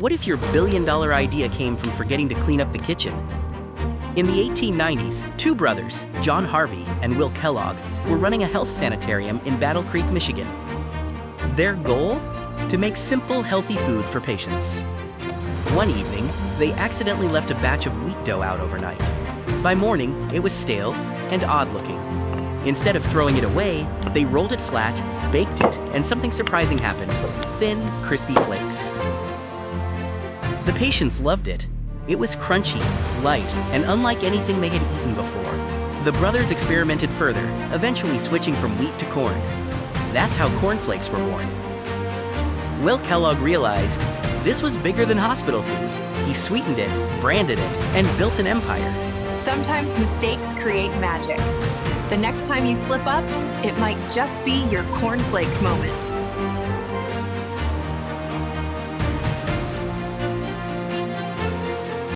What if your billion-dollar idea came from forgetting to clean up the kitchen? In the 1890s, two brothers, John Harvey and Will Kellogg, were running a health sanitarium in Battle Creek, Michigan. Their goal? To make simple, healthy food for patients. One evening, they accidentally left a batch of wheat dough out overnight. By morning, it was stale and odd-looking. Instead of throwing it away, they rolled it flat, baked it, and something surprising happened: thin, crispy flakes. The patients loved it. It was crunchy, light, and unlike anything they had eaten before. The brothers experimented further, eventually switching from wheat to corn. That's how Corn Flakes were born. Will Kellogg realized this was bigger than hospital food. He sweetened it, branded it, and built an empire. Sometimes mistakes create magic. The next time you slip up, it might just be your Corn Flakes moment.